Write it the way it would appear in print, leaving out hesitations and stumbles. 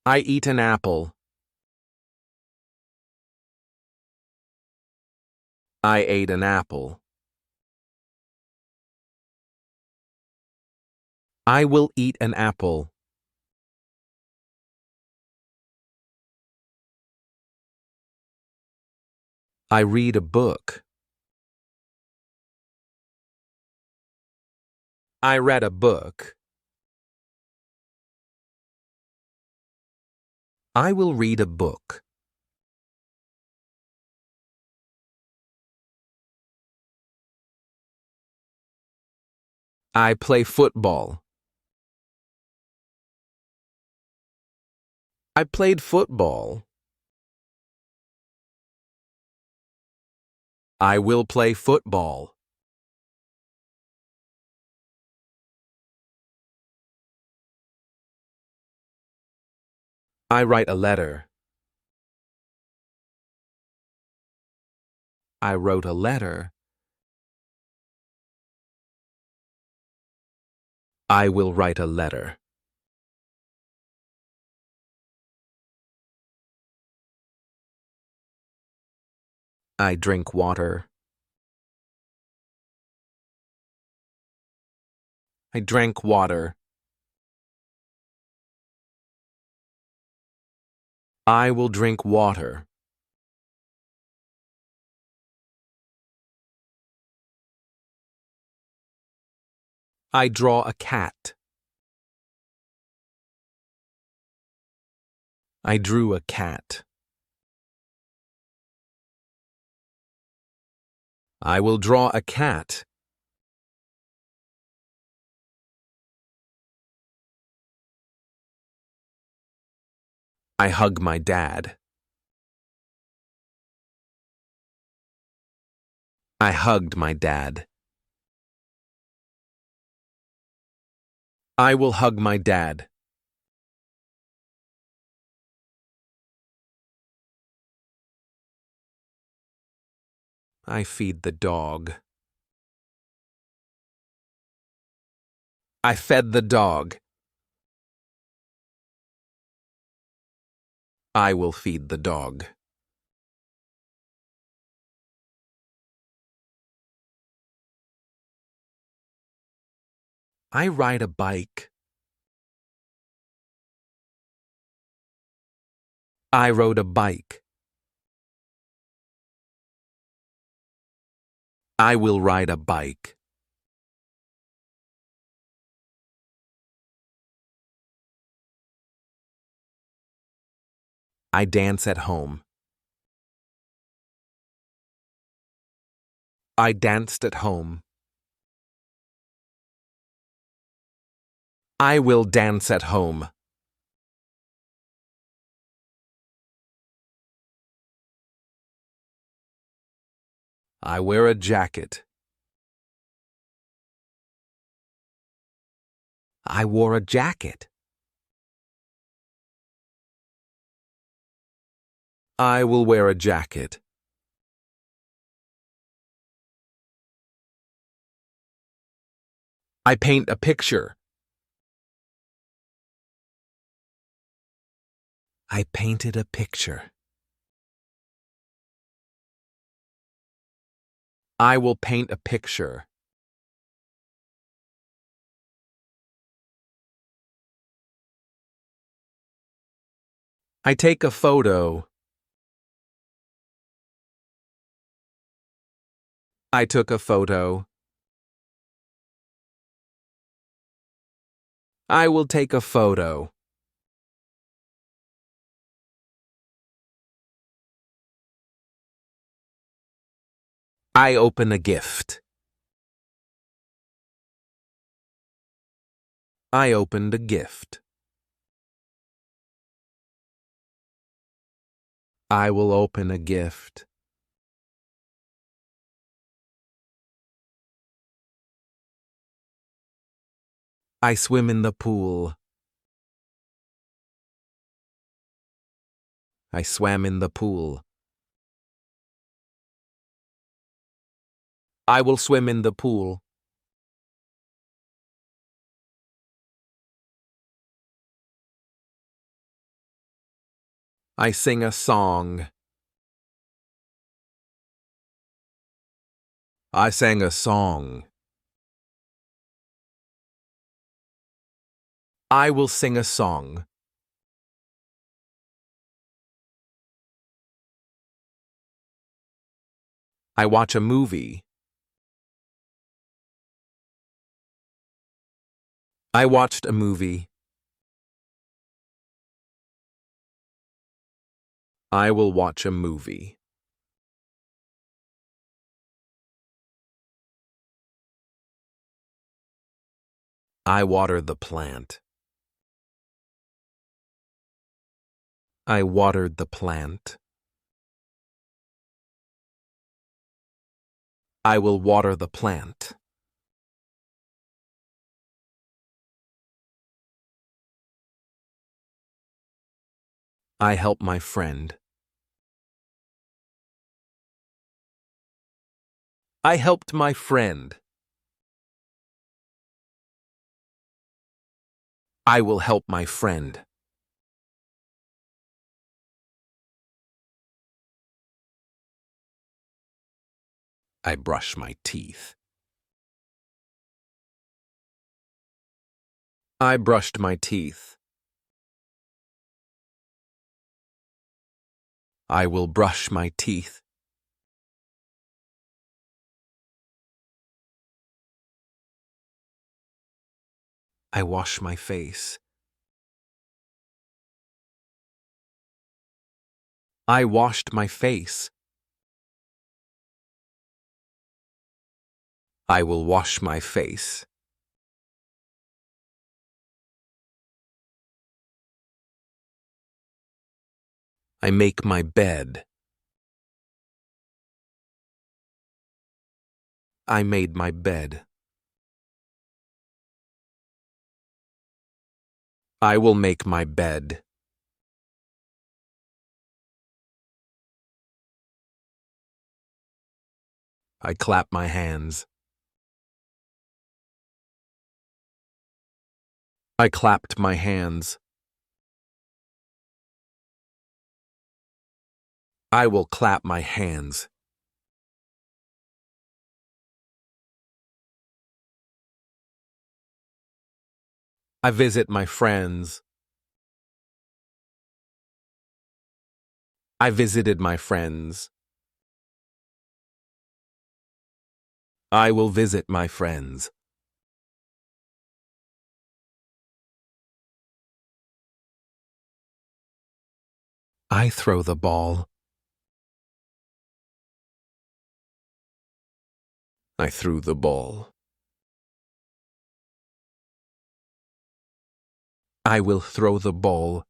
I eat an apple. I ate an apple. I will eat an apple. I read a book. I read a book. I will read a book. I play football. I played football. I will play football. I write a letter. I wrote a letter. I will write a letter. I drink water. I drank water. I will drink water. I draw a cat. I drew a cat. I will draw a cat. I hug my dad. I hugged my dad. I will hug my dad. I feed the dog. I fed the dog. I will feed the dog. I ride a bike. I rode a bike. I will ride a bike. I dance at home. I danced at home. I will dance at home. I wear a jacket. I wore a jacket. I will wear a jacket. I paint a picture. I painted a picture. I will paint a picture. I take a photo. I took a photo. I will take a photo. I open a gift. I opened a gift. I will open a gift. I swim in the pool. I swam in the pool. I will swim in the pool. I sing a song. I sang a song. I will sing a song. I watch a movie. I watched a movie. I will watch a movie. I water the plant. I watered the plant. I will water the plant. I help my friend. I helped my friend. I will help my friend. I brush my teeth. I brushed my teeth. I will brush my teeth. I wash my face. I washed my face. I will wash my face. I make my bed. I made my bed. I will make my bed. I clap my hands. I clapped my hands. I will clap my hands. I visit my friends. I visited my friends. I will visit my friends. I throw the ball. I threw the ball. I will throw the ball.